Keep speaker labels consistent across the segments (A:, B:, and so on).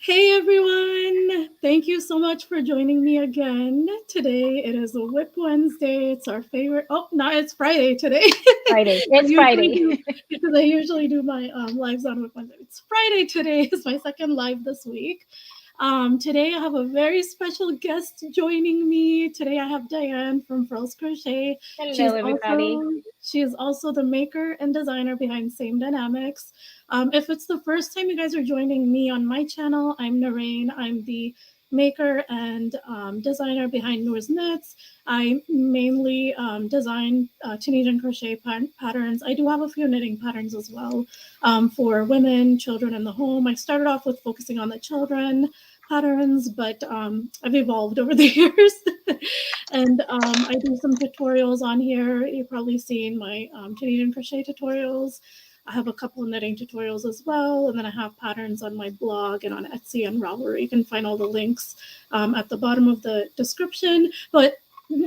A: Hey everyone! Thank you so much for joining me again. Today it is a Whip Wednesday. It's our favorite. Oh, no, it's Friday today.
B: Friday. It's Friday.
A: Because I usually do my lives on Whip Wednesday. It's Friday today. It's my second live this week. Today I have a very special guest joining me. Today I have Dianne from Furls Crochet.
B: Hello, everybody.
A: She is also the maker and designer behind Same Dynamics. If it's the first time you guys are joining me on my channel, I'm Narain. I'm the maker and designer behind Noor's Knits. I mainly design Tunisian crochet patterns. I do have a few knitting patterns as well for women, children in the home. I started off with focusing on the children patterns, but I've evolved over the years. And I do some tutorials on here. You've probably seen my Tunisian crochet tutorials. I have a couple of knitting tutorials as well, and then I have patterns on my blog and on Etsy and Ravelry. You can find all the links at the bottom of the description. But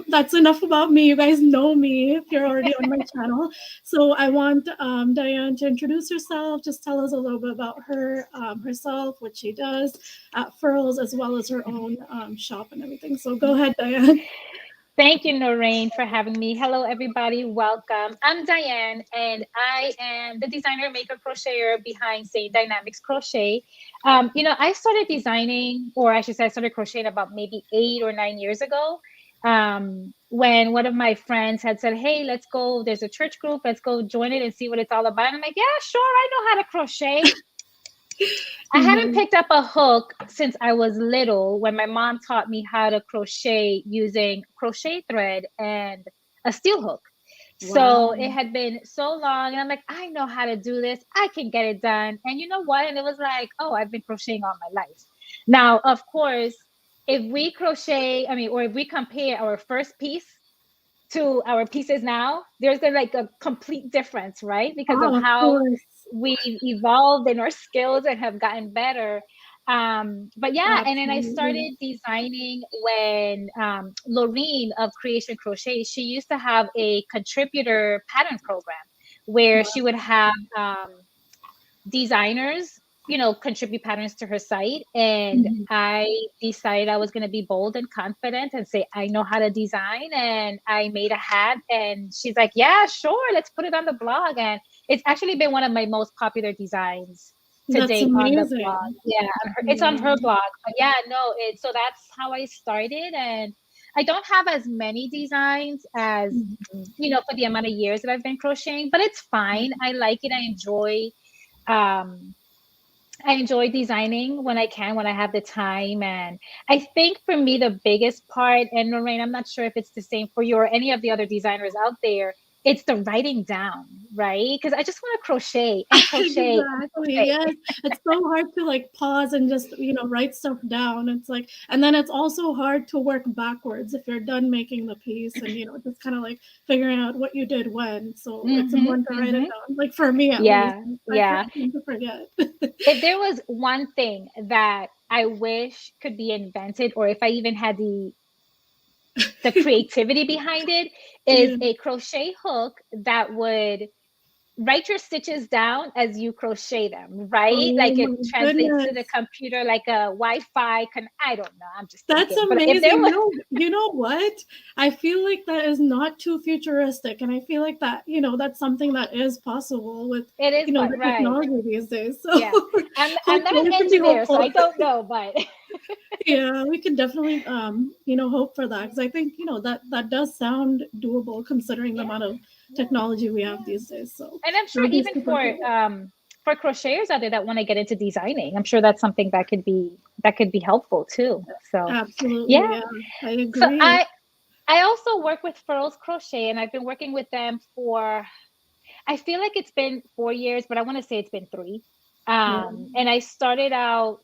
A: that's enough about me. You guys know me if you're already on my channel. So I want Dianne to introduce herself. Just tell us a little bit about herself, what she does at Furls, as well as her own shop and everything. So go ahead, Dianne.
B: Thank you, Noreen, for having me. Hello, everybody. Welcome. I'm Dianne, and I am the designer, maker, crocheter behind Same Dynamics Crochet. I started designing, or I should say, I started crocheting about maybe 8 or 9 years ago. When one of my friends had said, "Hey, let's go. There's a church group. Let's go join it and see what it's all about." And I'm like, "Yeah, sure. I know how to crochet." I hadn't picked up a hook since I was little, when my mom taught me how to crochet using crochet thread and a steel hook.
A: Wow.
B: So it had been so long, and I'm like, I know how to do this. I can get it done. And you know what? And it was like, oh, I've been crocheting all my life. Now, of course, if we crochet, or if we compare our first piece to our pieces now, there's like a complete difference, right? Because of how we've evolved in our skills and have gotten better. But yeah,
A: Absolutely.
B: and then I started designing when Lorene of Creation Crochet, she used to have a contributor pattern program where she would have designers contribute patterns to her site. And I decided I was going to be bold and confident and say, I know how to design. And I made a hat, and she's like, yeah, sure, let's put it on the blog. And it's actually been one of my most popular designs to date on the blog. Yeah, it's on her blog. But yeah, no, so that's how I started. And I don't have as many designs as, for the amount of years that I've been crocheting, but it's fine. I like it. I enjoy designing when I can, when I have the time. And I think for me, the biggest part, and Lorraine, I'm not sure if it's the same for you or any of the other designers out there, it's the writing down, right? Because I just want to crochet and crochet.
A: Exactly. Yes. It's so hard to like pause and just, write stuff down. It's like, and then it's also hard to work backwards if you're done making the piece and, just kind of like figuring out what you did when. So it's important to write it down. Like for me, at least. I tend to forget.
B: If there was one thing that I wish could be invented, or if I even had the creativity behind it, is a crochet hook that would write your stitches down as you crochet them, right? Like it translates to the computer like a Wi-Fi. I don't know. I'm just
A: That's
B: thinking.
A: amazing. But if there was... you know what? I feel like that is not too futuristic, and I feel like that that's something that is possible with the technology these days. So
B: yeah, I'm not an engineer, so I don't know, but
A: yeah, we can definitely hope for that, because I think that does sound doable considering the amount of technology we have these days. So,
B: and I'm sure even for crocheters out there that want to get into designing, I'm sure that's something that could be helpful too. So
A: absolutely, yeah, I agree.
B: So I also work with Furls Crochet, and I've been working with them for, I feel like it's been 4 years, but I want to say it's been 3. And I started out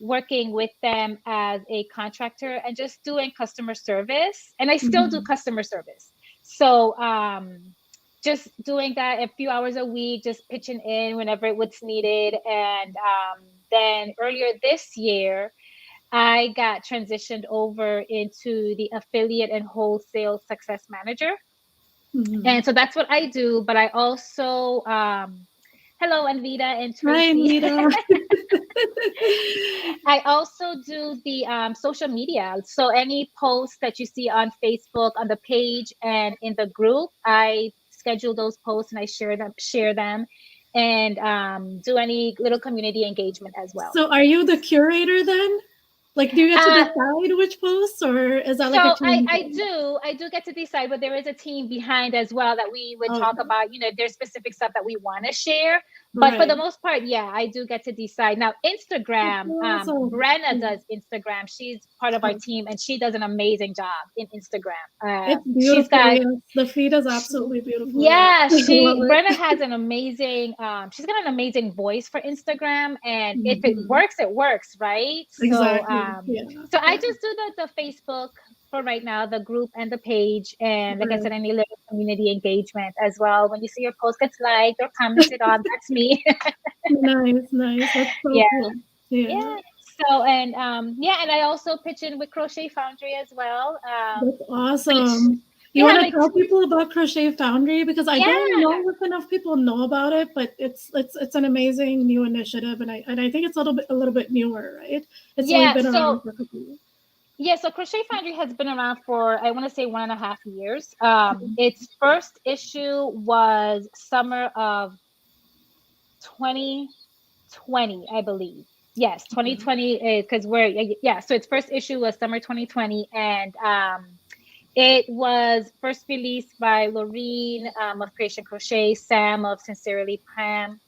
B: working with them as a contractor and just doing customer service, and I still do customer service. So just doing that a few hours a week, just pitching in whenever it was needed. And then earlier this year, I got transitioned over into the affiliate and wholesale success manager. And so that's what I do. But I also, hello, Anvita and Tracy.
A: Hi, Anvita.
B: I also do the social media. So any posts that you see on Facebook, on the page, and in the group, I schedule those posts and I share them, and do any little community engagement as well.
A: So are you the curator then? Like, do you get to
B: Uh,
A: decide which posts, or is that like a
B: So
A: team
B: I
A: thing?
B: do get to decide, but there is a team behind as well that we would talk
A: Okay.
B: about, if there's specific stuff that we want to share. But for
A: Right.
B: the most part, yeah, I do get to decide. Now,
A: That's
B: Instagram,
A: awesome.
B: Brenna
A: Yeah.
B: does Instagram. She's part of our team and she does an amazing job in Instagram.
A: It's
B: She's
A: beautiful.
B: got
A: Yes, the feed is
B: she,
A: absolutely beautiful. Yeah,
B: yeah,
A: I love
B: Brenna
A: it.
B: has an amazing she's got an amazing voice for Instagram, and if it
A: Mhm.
B: works, it works, right? So
A: Exactly. Yeah.
B: so I
A: Yeah.
B: just do the Facebook for right now, the group and the page, and like I said,
A: Right.
B: any little community engagement as well. When you see your post gets liked or commented on, that's me.
A: Nice, nice. That's so
B: Yeah.
A: cool. Yeah.
B: Yeah. So and I also pitch in with Crochet Foundry as well.
A: That's
B: Which
A: awesome. You
B: we
A: want
B: have
A: to
B: like
A: tell people about Crochet Foundry, because I don't
B: yeah.
A: know if enough people know about it, but it's an amazing new initiative, and I think it's a little bit newer, right? It's only
B: Yeah,
A: been around
B: so
A: for a couple of years.
B: yeah, so Crochet Foundry has been around for, I want to say, 1.5 years. Its first issue was summer of 2020, I believe. Yes, 2020, because yeah, so its first issue was summer 2020, and it was first released by Laureen of Creation Crochet, Sam of Sincerely Pam,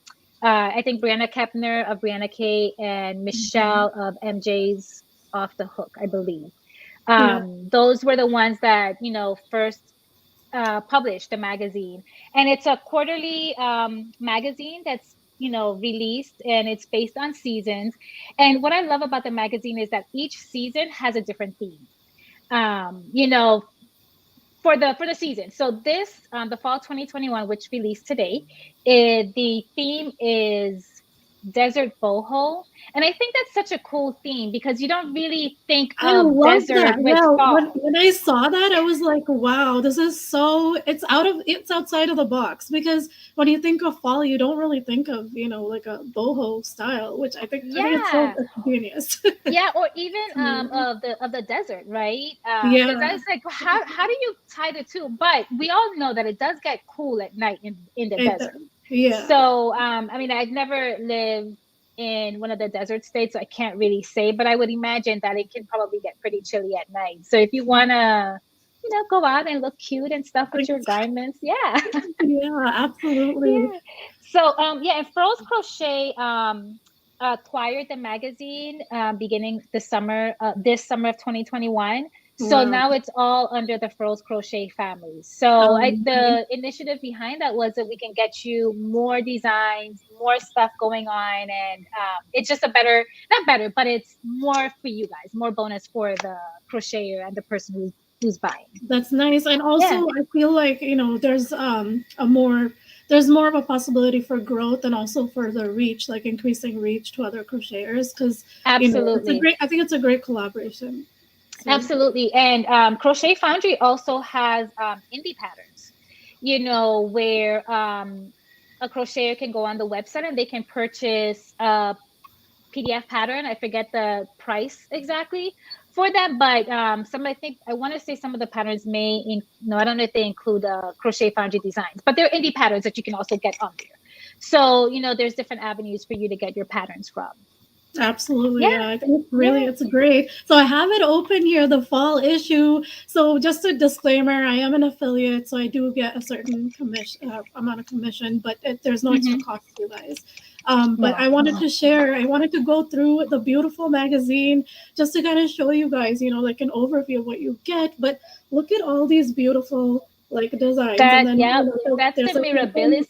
B: I think Brianna Kepner of Brianna K, and
A: Mhm.
B: Michelle of MJ's Off the Hook, I believe.
A: Yeah.
B: Those were the ones that first published the magazine, and it's a quarterly magazine that's released, and it's based on seasons. And what I love about the magazine is that each season has a different theme. You know, for the season. So this the fall 2021, which released today, the theme is desert boho, and I think that's such a cool theme because you don't really think
A: I
B: of
A: love that.
B: desert with
A: Yeah,
B: fall.
A: when I saw that, I was like, "Wow, this is so." It's outside of the box, because when you think of fall, you don't really think of like a boho style, which I think
B: Yeah,
A: it's genius.
B: yeah, or even
A: Yeah,
B: of the desert, right? Because I
A: yeah,
B: was like, how do you tie the two? But we all know that it does get cool at night in the
A: it
B: desert.
A: does. Yeah,
B: So I mean, I've never lived in one of the desert states, so I can't really say, but I would imagine that it can probably get pretty chilly at night. So if you wanna, go out and look cute and stuff with your
A: like,
B: garments, yeah.
A: yeah, absolutely.
B: Yeah. So yeah, and Furls Crochet acquired the magazine beginning this summer of 2021. So
A: Wow.
B: now it's all under the Furls Crochet family. So
A: Nice.
B: the initiative behind that was that we can get you more designs, more stuff going on, and it's just a better, not better, but it's more for you guys, more bonus for the crocheter and the person who's buying.
A: That's nice. And
B: Yeah,
A: also, I feel like, there's more of a possibility for growth, and also for the reach, like increasing reach to other crocheters, because,
B: absolutely.
A: I think it's a great collaboration. So,
B: Absolutely. And Crochet Foundry also has indie patterns, where a crocheter can go on the website and they can purchase a PDF pattern. I forget the price exactly for that, but I want to say some of the patterns no, I don't know if they include Crochet Foundry designs, but they're indie patterns that you can also get on there. So, there's different avenues for you to get your patterns from.
A: absolutely,
B: Yeah,
A: yeah. I think
B: yeah.
A: it's great. So I have it open here, the fall issue. So just a disclaimer, I am an affiliate, so I do get a certain commission amount of commission, but there's no extra
B: Hmm.
A: cost to you guys. But
B: No.
A: I wanted to share, I wanted to go through the beautiful magazine, just to kind of show you guys, like an overview of what you get. But look at all these beautiful like designs, and then
B: Yeah,
A: so
B: that's the
A: there's like
B: Mirabilis.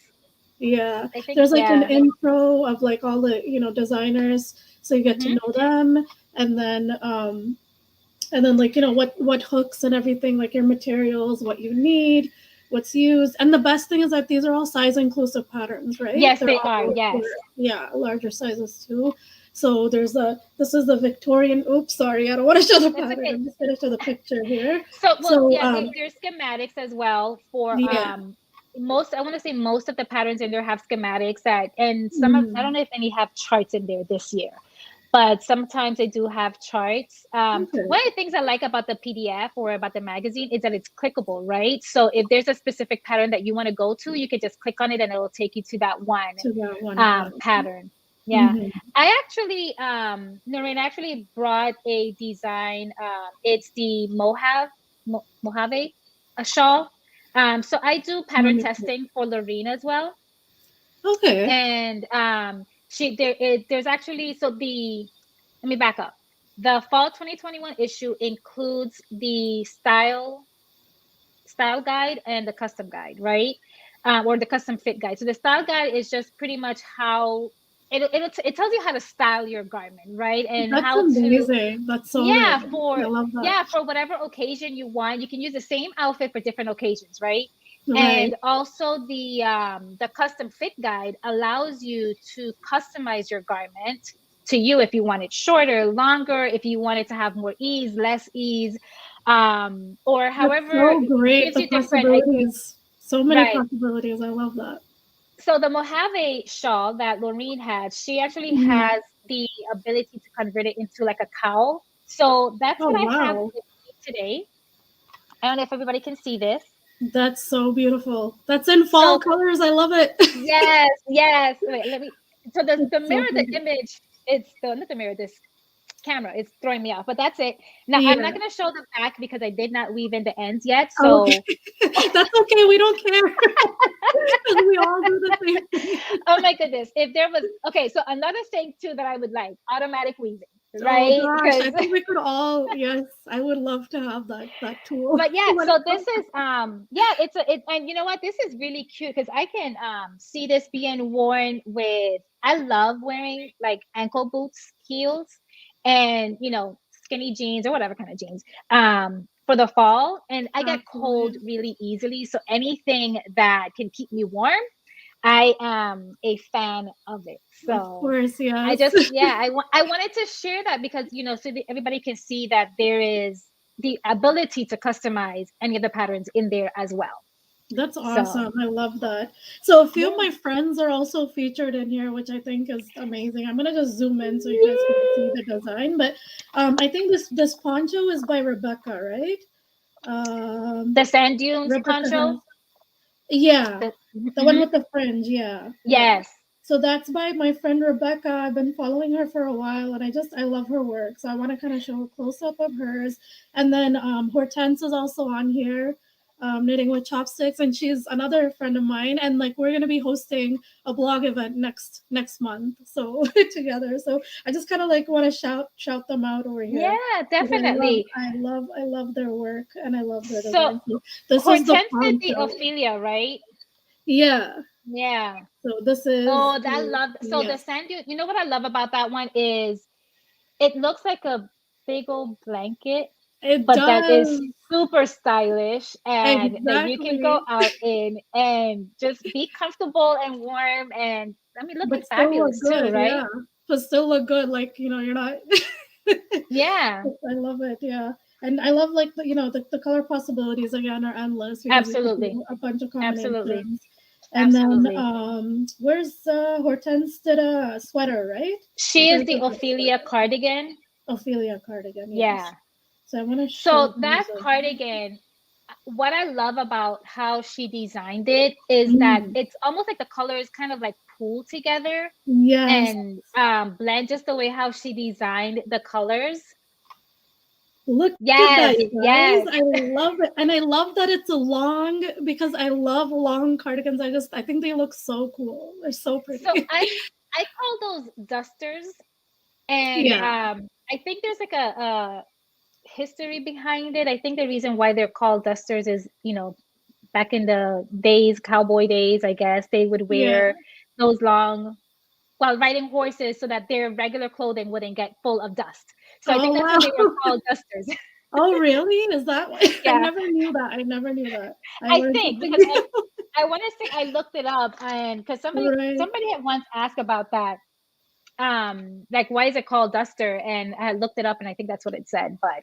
A: yeah,
B: I think,
A: there's like an
B: yeah.
A: intro of like all the designers, so you get to
B: Hmm.
A: know them, and then like what hooks and everything, like your materials, what you need, what's used. And the best thing is that these are all size inclusive patterns, right?
B: Yes,
A: They're
B: they are.
A: all
B: Yes.
A: yeah, larger sizes too. So this is the Victorian. Oops, sorry, I don't want to show the
B: That's
A: pattern.
B: okay.
A: I'm just gonna show the picture here.
B: So, well,
A: So
B: yeah, there's schematics as well for
A: yeah,
B: I want to say most of the patterns in there have schematics and some of, I don't know if any have charts in there this year, but sometimes they do have charts. One of the things I like about the PDF or about the magazine is that it's clickable, right? So if there's a specific pattern that you want to go to, you could just click on it and it will take you to that one pattern. Yeah. I actually, Noreen actually brought a design. It's the Mojave, a shawl. So I do pattern testing for Lorene as well.
A: Okay.
B: And there's actually, so let me back up. The fall 2021 issue includes the style guide and the custom guide, right? Or the custom fit guide. So the style guide is just pretty much how it tells you how to style your garment, right? And
A: that's
B: how
A: amazing. That's so
B: yeah,
A: good.
B: for
A: I love that.
B: for whatever occasion you want, you can use the same outfit for different occasions, right?
A: Right.
B: And also the custom fit guide allows you to customize your garment to you if you want it shorter, longer, if you want it to have more ease, less ease, or however.
A: That's so great.
B: Gives
A: The
B: you different
A: possibilities. So many
B: right.
A: possibilities. I love that.
B: So the Mojave shawl that Lorene had, she actually has the ability to convert it into like a cowl. So that's what I have with me today. I don't know if everybody can see this.
A: That's so beautiful. That's in fall colors. I love it.
B: Yes. Wait, let me. So the mirror, the image, it's not the mirror. This camera is throwing me off, but that's it. Now I'm not going to show the back because I did not weave in the ends yet. So
A: that's okay. We don't care. We all do the same thing.
B: Oh my goodness! If there was so another thing too that I would like automatic weaving. Right?
A: Oh gosh, I think we could all. Yes, I would love to have that tool.
B: But yeah, so this is and you know what? This is really cute because I can see this being worn with. I love wearing like ankle boots, heels, and skinny jeans or whatever kind of jeans for the fall. And I get cold really easily, so anything that can keep me warm, I am a fan of it. So
A: of course, yes.
B: I wanted to share that because so everybody can see that there is the ability to customize any of the patterns in there as well.
A: That's awesome. I love that. So a few of my friends are also featured in here, which I think is amazing. I'm gonna just zoom in so you guys can see the design. But I think this poncho is by Rebecca, right?
B: The sand dunes poncho.
A: Yeah, the one with the fringe. Yeah.
B: Yes.
A: So that's by my friend Rebecca. I've been following her for a while, and I love her work. So I want to kind of show a close up of hers. And then Hortense is also on here, knitting with chopsticks, and she's another friend of mine. And like we're gonna be hosting a blog event next month, so together. So I just kind of like want to shout them out over here.
B: Yeah, definitely.
A: I love their work, and I love their
B: design. So this Hortense is the Ophelia, right?
A: Yeah.
B: Yeah.
A: So this is.
B: Oh, I love. So the sand dune. You know what I love about that one is, it looks like a big old blanket, but that is super stylish, and that you can go out in and just be comfortable and warm, and I mean, look, it's fabulous too, right?
A: Yeah, but still look good. Like you're not.
B: Yeah.
A: I love it. Yeah. And I love like the color possibilities again are endless.
B: Absolutely.
A: A bunch of combinations.
B: Absolutely.
A: And then where's Hortense did a sweater, right?
B: She is the Ophelia Cardigan.
A: Ophelia Cardigan. Yes.
B: Yeah.
A: So I want to show.
B: So that cardigan, what I love about how she designed it is that it's almost like the colors kind of like pool together.
A: Yes.
B: And blend just the way how she designed the colors.
A: Look at that, guys. Yes. I love it. And I love that it's a long, because I love long cardigans. I think they look so cool. They're so pretty.
B: So I call those dusters. And I think there's like a history behind it. I think the reason why they're called dusters is, back in the days, cowboy days, I guess, they would wear those long while riding horses so that their regular clothing wouldn't get full of dust. So I think that's why they were called dusters.
A: Oh, really? Is that why? Yeah. I never knew that.
B: I think because I want to say I looked it up, and because somebody had once asked about that. Like, why is it called duster? And I looked it up, and I think that's what it said. But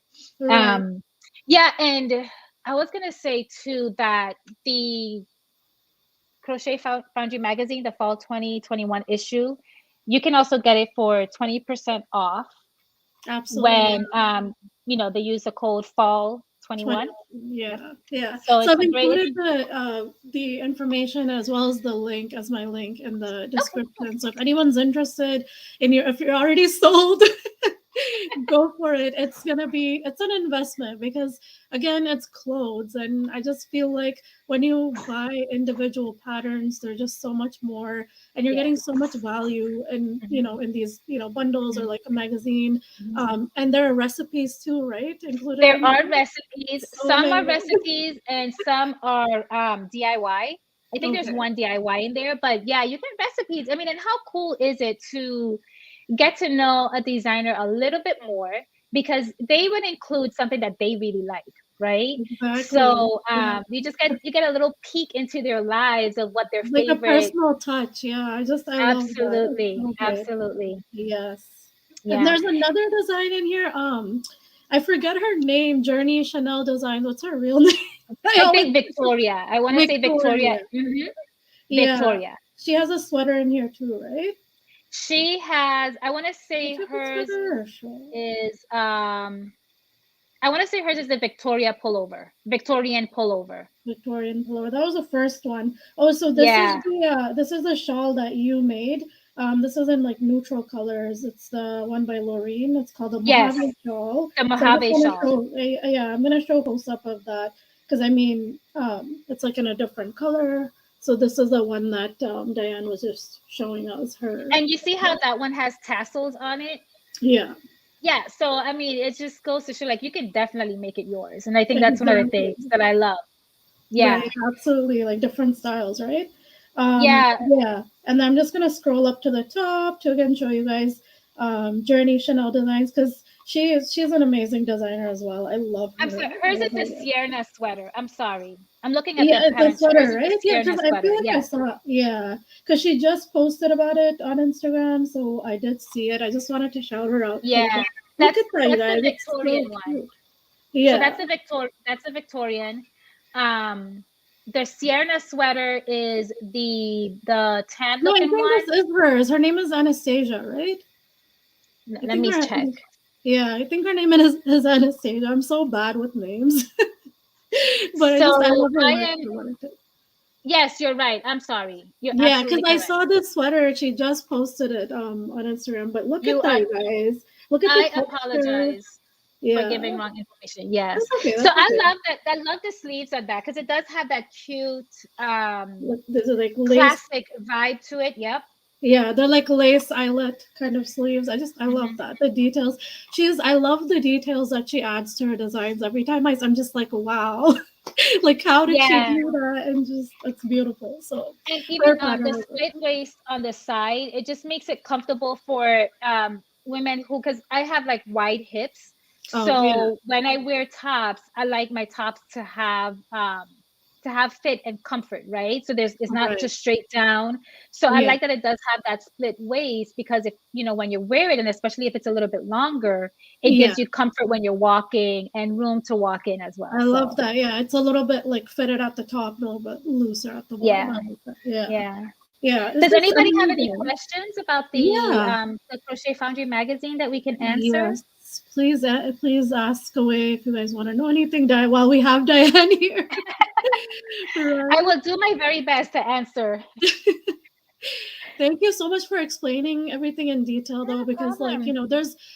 B: yeah, and I was gonna say too that the Crochet Foundry magazine, the fall 2021 issue, you can also get it for 20% off.
A: Absolutely.
B: When they use the code fall 21.
A: Yeah, yeah.
B: So
A: So
B: it's
A: I've
B: a great.
A: included the information as well as the link as my link in the description.
B: Okay.
A: So if anyone's interested if you're already sold, go for it. It's an investment because again, it's clothes, and I just feel like when you buy individual patterns, they're just so much more, and you're getting so much value in in these bundles or like a magazine. And there are recipes too, right? Included.
B: There are recipes.
A: So
B: some
A: many.
B: are recipes and some are DIY. I think there's
A: Okay.
B: one DIY in there, but yeah, you get recipes. I mean, and how cool is it to get to know a designer a little bit more, because they would include something that they really like, right?
A: Exactly.
B: So you get a little peek into their lives of what their
A: Like a
B: favorite.
A: personal touch. Yeah, I love that.
B: Absolutely,
A: Okay.
B: absolutely.
A: Yes.
B: Yeah.
A: And there's another design in here. I forget her name. Journey Chanel Design. What's her real name?
B: I think Victoria. I want to say Victoria.
A: Yeah.
B: Victoria.
A: She has a sweater in here too, right?
B: She has. I want to say hers is. I want to say hers is the Victorian pullover.
A: Victorian pullover. That was the first one. Oh, so this is the shawl that you made. This is in like neutral colors. It's the one by Lorraine. It's called the Mojave shawl.
B: The Mojave shawl.
A: I'm gonna show close up of that because I mean, it's like in a different color. So this is the one that Dianne was just showing us her.
B: And you see how that one has tassels on it?
A: Yeah.
B: Yeah. So I mean, it just goes to show like you can definitely make it yours, and I think that's one of the things that I love. Yeah.
A: Right, absolutely, like different styles, right?
B: Yeah.
A: And I'm just gonna scroll up to the top to again show you guys Journey Chanel Designs because she's an amazing designer as well. I love her.
B: I'm sorry, hers is the Sierra sweater. I'm sorry. I'm looking at
A: the sweater, right? Yeah, because I feel like
B: I
A: saw because she just posted about it on Instagram, so I did see it. I just wanted to shout her out.
B: Yeah,
A: look at that,
B: that's the Victorian one. Yeah, so that's the Victorian. The Sierra sweater is the tan looking one.
A: This is hers. Her name is Anastasia, right?
B: Let me check.
A: Yeah, I think her name is Anastasia. I'm so bad with names. But
B: so
A: I love her.
B: Yes, you're right. I'm sorry.
A: Yeah, because I saw this sweater. She just posted it on Instagram. But look at that, guys. Look at
B: I apologize for giving wrong information. Yes.
A: That's
B: so I love that. I love the sleeves of that because it does have that cute
A: this is like
B: classic vibe to it. Yep.
A: Yeah, they're like lace eyelet kind of sleeves. I love that. The details. I love the details that she adds to her designs. Every time I'm just like, wow. Like how did she do that? And just it's beautiful. So
B: and even the split waist on the side, it just makes it comfortable for women who, because I have like wide hips. When I wear tops, I like my tops to have fit and comfort, right? So it's not just straight down. So I like that it does have that split waist because if when you wear it, and especially if it's a little bit longer, it gives you comfort when you're walking and room to walk in as well.
A: I love that. Yeah, it's a little bit like fitted at the top, a little bit looser at the bottom. Yeah.
B: Does anybody have any questions about the Crochet Foundry magazine that we can answer?
A: Yes. Please ask away if you guys want to know anything while we have Dianne here.
B: I will do my very best to answer.
A: Thank you so much for explaining everything in detail though, because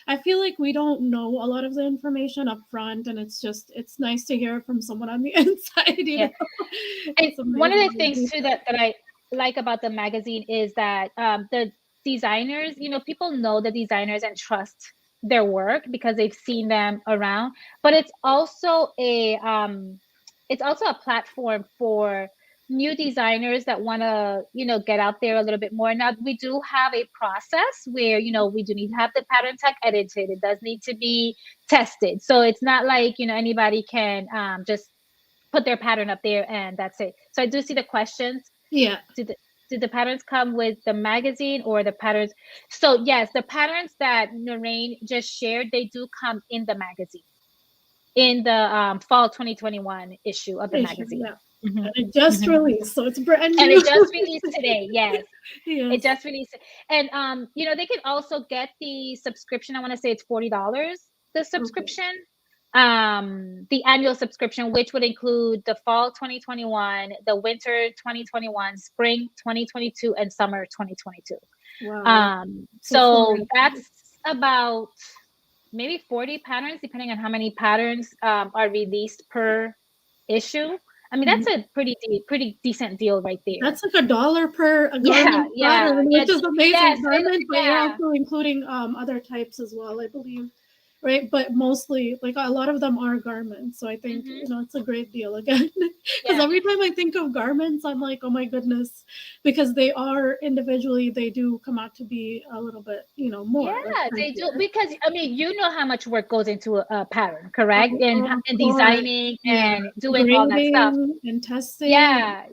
A: I feel like we don't know a lot of the information up front, and it's nice to hear from someone on the inside. You know?
B: And one of the things too that I like about the magazine is that the designers, people know the designers and trust their work because they've seen them around, but it's also a platform for new designers that want to get out there a little bit more. Now we do have a process where we do need to have the pattern tech edited. It does need to be tested, so it's not like anybody can just put their pattern up there and that's it. So I do see the questions. Do the patterns come with the magazine or the patterns? So yes, the patterns that Noreen just shared, they do come in the magazine, in the fall 2021 issue of the magazine.
A: And it just released, so it's brand new.
B: And it just released today. Yes.
A: Yes.
B: It just released. And you know, they can also get the subscription. I want to say it's $40, the subscription. The annual subscription, which would include the fall 2021, the winter 2021, spring 2022, and summer 2022.
A: Wow.
B: So that's about maybe 40 patterns, depending on how many patterns are released per issue. I mean, that's a pretty decent deal right there.
A: That's like $1 per garment pattern, which is amazing.
B: Yes,
A: garment, but you're also including other types as well, I believe. Right, but mostly like a lot of them are garments, so I think you know it's a great deal again. Because every time I think of garments, I'm like, oh my goodness, because they are individually, they do come out to be a little bit, you know, more.
B: Yeah, they do, because I mean, you know how much work goes into a pattern, correct? And designing and doing all that stuff
A: and testing.
B: Yeah.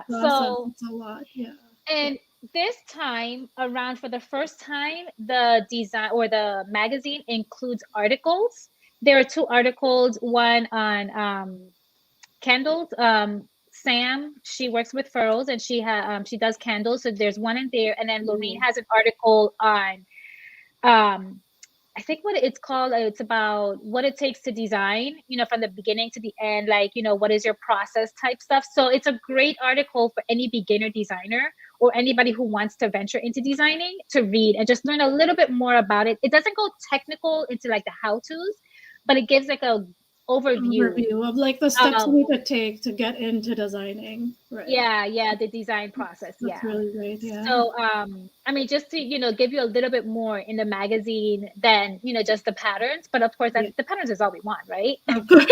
A: So it's a lot. Yeah.
B: And this time around, for the first time, the design or the magazine includes articles. There are 2 articles, one on candles. Sam, she works with Furls, and she does candles, so there's one in there. And then Lorene has an article on I think what it's called, it's about what it takes to design, you know, from the beginning to the end, like, you know, what is your process type stuff. So it's a great article for any beginner designer or anybody who wants to venture into designing to read and just learn a little bit more about it. It doesn't go technical into like the how-tos, but it gives like a overview
A: of like the steps you need to take to get into designing. Right.
B: Yeah, the design process.
A: That's really great. Yeah.
B: So I mean, just to, you know, give you a little bit more in the magazine than, you know, just the patterns, but of course the patterns is all we want, right?
A: Of course.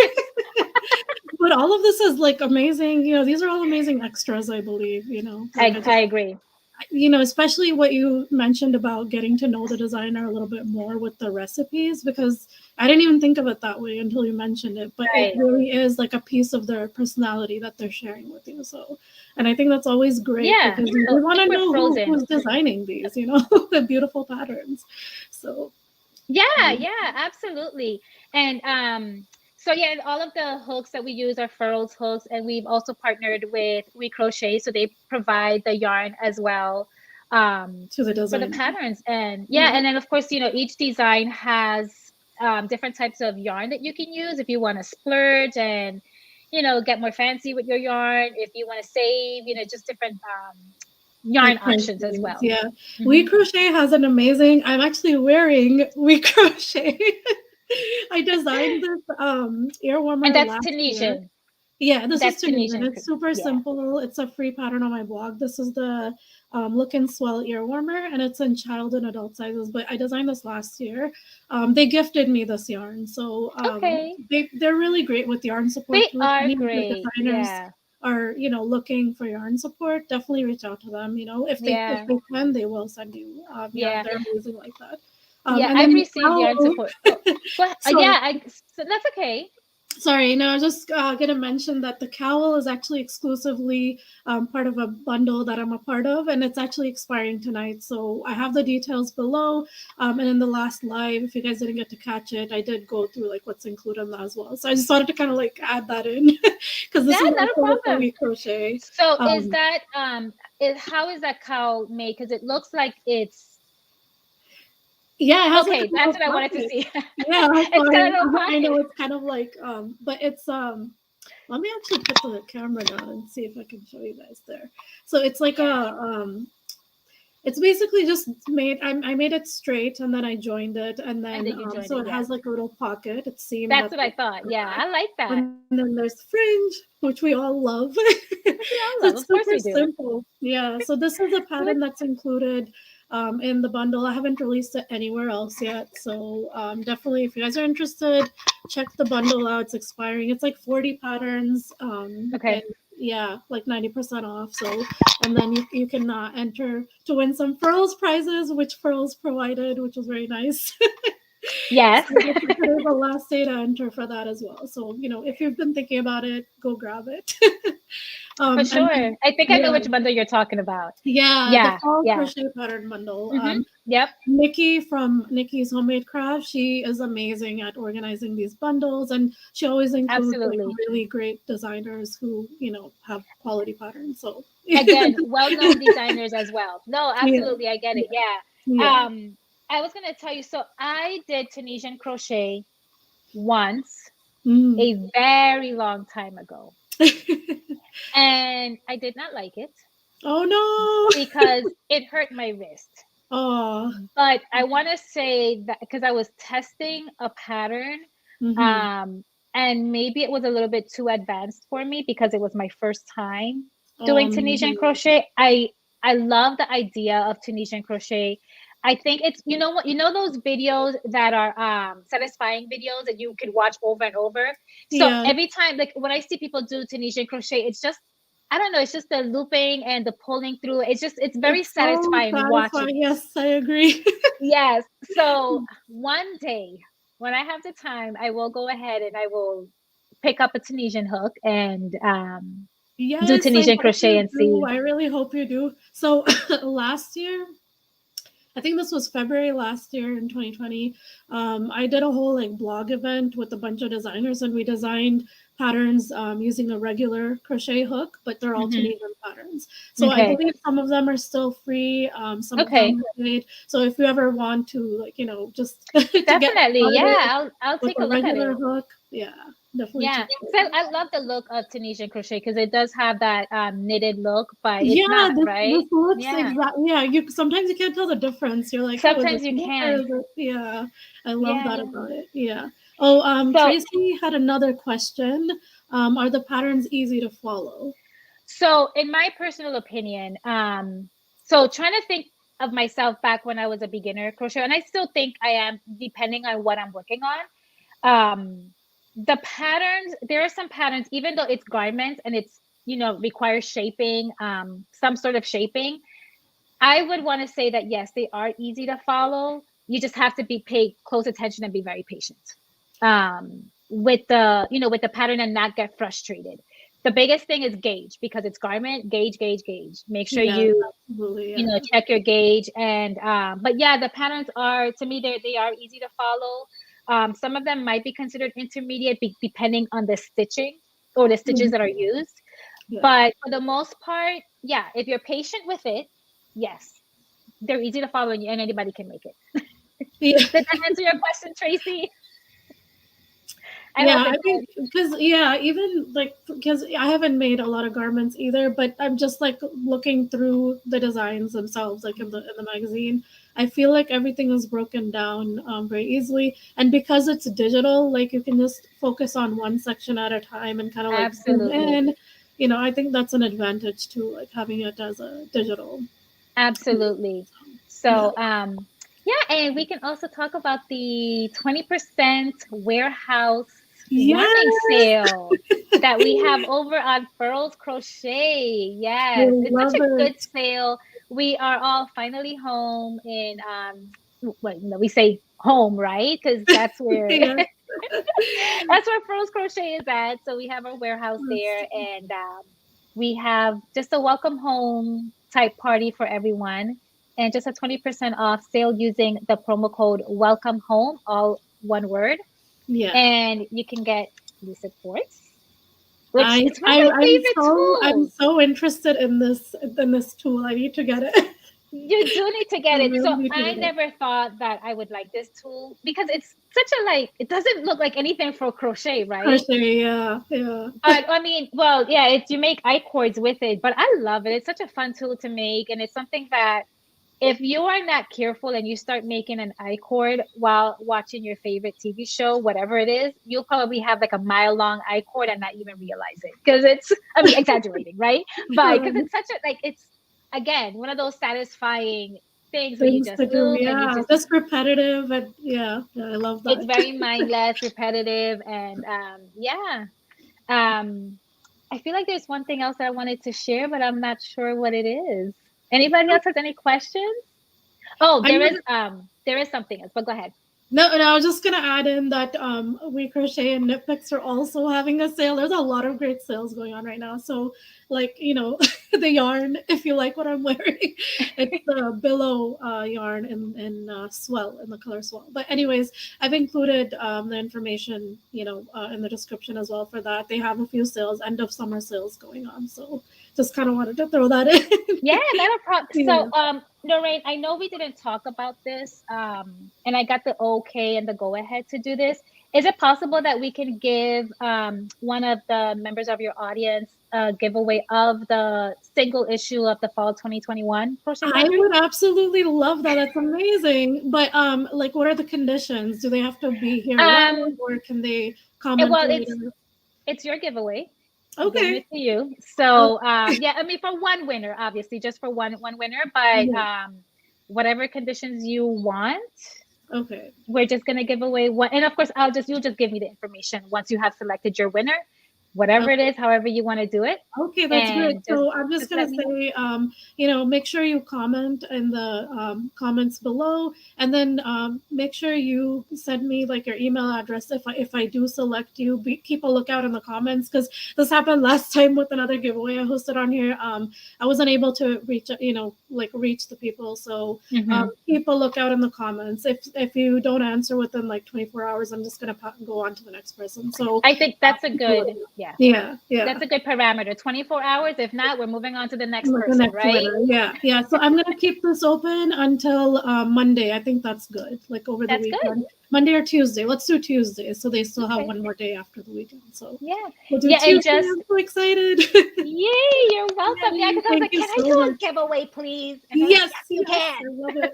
A: But all of this is like amazing, you know, these are all amazing extras, I believe, you know.
B: Like I agree.
A: You know, especially what you mentioned about getting to know the designer a little bit more with the recipes, because I didn't even think of it that way until you mentioned it, but it really is like a piece of their personality that they're sharing with you. So, and I think that's always great because you want to know who's designing these, you know, the beautiful patterns. So,
B: yeah, absolutely. And so yeah, all of the hooks that we use are Furls hooks, and we've also partnered with We Crochet, so they provide the yarn as well
A: to the design
B: for the patterns. And and then of course, you know, each design has different types of yarn that you can use if you want to splurge and, you know, get more fancy with your yarn. If you want to save, you know, just different yarn options as well.
A: Yeah, We Crochet has an amazing. I'm actually wearing We Crochet. I designed this ear warmer.
B: And that's Tunisian.
A: Yeah, this is Tunisian. It's super simple. It's a free pattern on my blog. This is the Look and Swell ear warmer, and it's in child and adult sizes. But I designed this last year. They gifted me this yarn, so they're really great with yarn support.
B: They are great.
A: Designers are, you know, looking for yarn support. Definitely reach out to them. You know, if they can, they will send you. They're amazing like that.
B: I've received yarn support. So that's okay.
A: Sorry, no, I was just going to mention that the cowl is actually exclusively part of a bundle that I'm a part of, and it's actually expiring tonight. So I have the details below. And in the last live, if you guys didn't get to catch it, I did go through like what's included in that as well. So I just wanted to kind of like add that in because this is
B: not a problem.
A: We Crochet.
B: So is that how is that cowl made? Because it looks like it's
A: that's
B: what I wanted to see.
A: Yeah, I know it's kind of like but it's let me actually put the camera down and see if I can show you guys there. So it's like it's basically just made. I made it straight and then I joined it, and then it has like a little pocket. It's seamed.
B: That's what I thought. Yeah, I like that.
A: And then there's fringe, which we all love. It's super simple. Yeah. So this is a pattern that's included in the bundle. I haven't released it anywhere else yet. So definitely, if you guys are interested, check the bundle out. It's expiring. It's like 40 patterns.
B: Okay.
A: Like 90% off. So, and then you can enter to win some Furls prizes, which Furls provided, which was very nice.
B: Yes.
A: So there's the last day to enter for that as well. So, you know, if you've been thinking about it, go grab it.
B: For
A: And
B: sure. I think I know
A: yeah,
B: which bundle you're talking about.
A: yeah, the
B: Yeah,
A: fall
B: yeah.
A: crochet pattern bundle.
B: Yep.
A: Nikki from Nikki's Homemade Craft, she is amazing at organizing these bundles, and she always includes like
B: Absolutely.
A: really great designers who, have quality patterns. So
B: Again, well-known designers as well. No,
A: yeah,
B: absolutely. I get it. Yeah.
A: yeah.
B: I was gonna tell you, so I did Tunisian crochet once
A: Mm.
B: a very long time ago. And I did not like it
A: Oh no.
B: because it hurt my wrist.
A: Oh.
B: But I want to say that because I was testing a pattern,
A: Mm-hmm.
B: um, and maybe it was a little bit too advanced for me because it was my first time doing Tunisian
A: Mhm.
B: crochet. I love the idea of Tunisian crochet. I think it's, you know what, those videos that are satisfying videos that you could watch over and over. So
A: Yeah.
B: every time, like when I see people do Tunisian crochet, it's just, I don't know, it's just the looping and the pulling through. It's very
A: It's so
B: satisfying watching.
A: satisfying. Yes, I agree.
B: Yes. So one day when I have the time, I will go ahead and I will pick up a Tunisian hook and do
A: Yes, I
B: Tunisian
A: hope
B: crochet
A: you
B: and
A: do.
B: see.
A: I really hope you do. So last year, I think this was February last year in 2020. I did a whole like blog event with a bunch of designers, and we designed patterns using a regular crochet hook, but they're all
B: Hmm.
A: Tunisian patterns. So I
B: Okay.
A: believe some of them are still free, some of
B: Okay.
A: them are paid. So if you ever want to, like, just to get
B: Definitely. Yeah.
A: started
B: I'll
A: with
B: take
A: a
B: a look at
A: regular
B: it.
A: hook, yeah, definitely
B: Yeah.
A: check it
B: So
A: out.
B: I love the look of Tunisian crochet because it does have that knitted look, but it's
A: Yeah,
B: not,
A: this
B: right?
A: looks
B: Yeah.
A: exactly. Yeah, you sometimes you can't tell the difference. You're like, oh, is it
B: Sometimes you
A: knit or
B: can.
A: is it? Yeah, I love that
B: Yeah.
A: about it. Yeah. Oh,
B: So
A: Tracy had another question. Are the patterns easy to follow?
B: So, in my personal opinion, so trying to think of myself back when I was a beginner crochet, and I still think I am, depending on what I'm working on. The patterns, there are some patterns, even though it's garments and it's, requires shaping, some sort of shaping, I would want to say that yes, they are easy to follow. You just have to pay close attention and be very patient with the pattern and not get frustrated. The biggest thing is gauge because it's garment, gauge, gauge, gauge. Make sure
A: Yeah,
B: you
A: absolutely. Yeah.
B: check your gauge. And but yeah, the patterns are, to me, they are easy to follow. Some of them might be considered intermediate depending on the stitching or the stitches
A: Mhm.
B: that are used.
A: Yeah.
B: But for the most part, yeah, if you're patient with it, yes, they're easy to follow and anybody can make it.
A: Yeah.
B: Did that answer your question, Tracy? I
A: Yeah,
B: hope
A: I
B: it
A: think
B: did.
A: because yeah, even like because I haven't made a lot of garments either, but I'm just like looking through the designs themselves, like in the magazine. I feel like everything is broken down very easily, and because it's digital, like you can just focus on one section at a time and kind of like zoom
B: Absolutely.
A: in. I think that's an advantage too, like having it as a digital tool.
B: Absolutely.
A: Yeah.
B: So, yeah, and we can also talk about the 20% warehouse warming
A: Yes,
B: sale that we have over on Furls Crochet.
A: I
B: Yes, it's such
A: love
B: a good
A: it.
B: sale. We are all finally home in well, we say home, right? Because that's where
A: Yeah.
B: that's where Furls Crochet is at. So we have our warehouse there, and we have just a welcome home type party for everyone, and just a 20% off sale using the promo code welcome home, all one word,
A: Yeah.
B: and you can get Lucid Quartz, which
A: I,
B: it's one of
A: I
B: my
A: I'm
B: favorite
A: I'm
B: tools.
A: so interested in this tool. I need to get it.
B: You do need to
A: I
B: get it.
A: really
B: So
A: need to
B: I
A: get it.
B: never thought that I would like this tool because it's such a, like, it doesn't look like anything for crochet, right?
A: Crochet, yeah, yeah.
B: But I mean, well, yeah, it's, you make I cords with it, but I love it. It's such a fun tool to make, and it's something that if you are not careful and you start making an I cord while watching your favorite TV show, whatever it is, you'll probably have like a mile long I cord and not even realize it because it's, I mean, exaggerating, right? But because
A: Right.
B: it's such a, like, it's again one of those satisfying things where you
A: Things
B: just
A: to do,
B: loop and you
A: yeah.
B: just,
A: Just repetitive and yeah, yeah, I love
B: it's
A: that.
B: very mindless, repetitive, and yeah. Um, I feel like there's one thing else that I wanted to share, but I'm not sure what it is. Anybody else has any questions? Oh,
A: I never
B: there is something else, but go ahead.
A: No, and I was just gonna add in that We Crochet and Knit Picks are also having a sale. There's a lot of great sales going on right now. So, like, the yarn, if you like what I'm wearing, it's the Billow yarn in Swell, in the color Swell. But anyways, I've included the information, in the description as well for that. They have a few sales, end of summer sales going on. So, just kind of wanted to throw that in.
B: Yeah, not a problem.
A: Yeah.
B: So, Lorraine, I know we didn't talk about this, and I got the okay and the go ahead to do this. Is it possible that we can give one of the members of your audience a giveaway of the single issue of the fall 2021 Crochet
A: I
B: Foundry?
A: would absolutely love that. That's amazing. But like, what are the conditions? Do they have to be here live, or can they comment
B: Well,
A: later?
B: it's your giveaway. I'm giving
A: Okay.
B: it to you. So yeah, I mean for one winner, obviously, just for one winner, but whatever conditions you want,
A: Okay.
B: we're just gonna give away one. And of course, you'll just give me the information once you have selected your winner, whatever it
A: Okay.
B: is, however you want to do it.
A: Okay, that's great.
B: And
A: So I'm just
B: let
A: gonna
B: me know.
A: say, make sure you comment in the comments below, and then make sure you send me like your email address if I do select you. Keep a lookout in the comments, because this happened last time with another giveaway I hosted on here. I wasn't able to reach the people, so keep a lookout in the comments. If you don't answer within like 24 hours, I'm just gonna go on to the next person. So
B: I think that's a good,
A: yeah.
B: That's a good parameter. 24 hours. If not, we're moving on to the next
A: Like the
B: person,
A: next
B: right?
A: winner. Yeah. So I'm gonna keep this open until Monday. I think that's good. Like over the weekend, Monday or Tuesday. Let's do Tuesday, so they still have one more day after the weekend. So we'll do Tuesday. I'm so excited.
B: Yay! You're welcome. Yeah, because I was like, can I do a giveaway, please? And
A: yes,
B: you can.
A: I love it.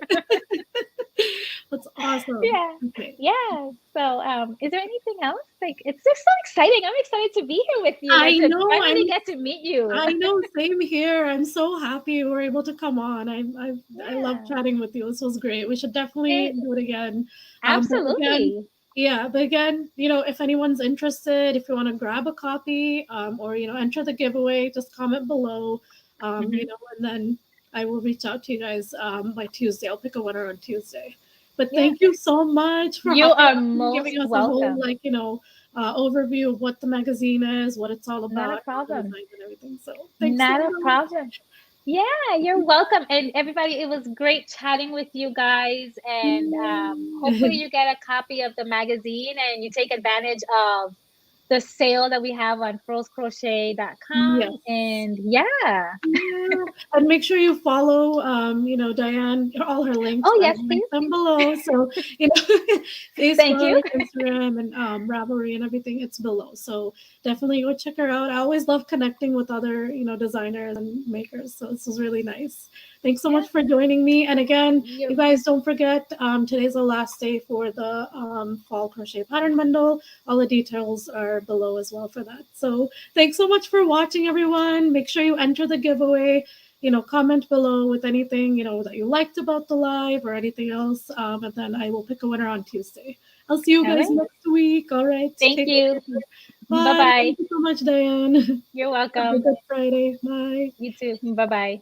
A: That's awesome.
B: Yeah.
A: Okay.
B: Yeah. So, is there anything else? Like, it's just so exciting. I'm excited to be here with you.
A: I know.
B: To finally get to meet you.
A: I know. Same here. I'm so happy you were able to come on. I love chatting with you. This was great. We should definitely do it again.
B: Absolutely.
A: But again, if anyone's interested, if you want to grab a copy, or enter the giveaway, just comment below. And then I will reach out to you guys by Tuesday. I'll pick a winner on Tuesday. But thank you so much for giving us
B: welcome.
A: a whole overview of what the magazine is, what it's all about,
B: Not a problem.
A: and everything. So thanks.
B: Not a problem. Yeah, you're welcome. And everybody, it was great chatting with you guys. And hopefully you get a copy of the magazine and you take advantage of the sale that we have on furlscrochet.com.
A: Yes.
B: And
A: and make sure you follow Dianne, all her links.
B: Oh yes,
A: link them below. So Facebook,
B: thank you.
A: Instagram, and Ravelry and everything, it's below. So definitely go check her out. I always love connecting with other designers and makers. So this is really nice. Thanks so much for joining me. And again, you guys don't forget, today's the last day for the fall crochet pattern bundle. All the details are below as well for that. So thanks so much for watching, everyone. Make sure you enter the giveaway. Comment below with anything that you liked about the live or anything else, and then I will pick a winner on Tuesday. I'll see you guys next week. All right.
B: Thank you.
A: Bye. Thank you so much, Dianne.
B: You're welcome.
A: Have a good Friday. Bye.
B: You too. Bye-bye.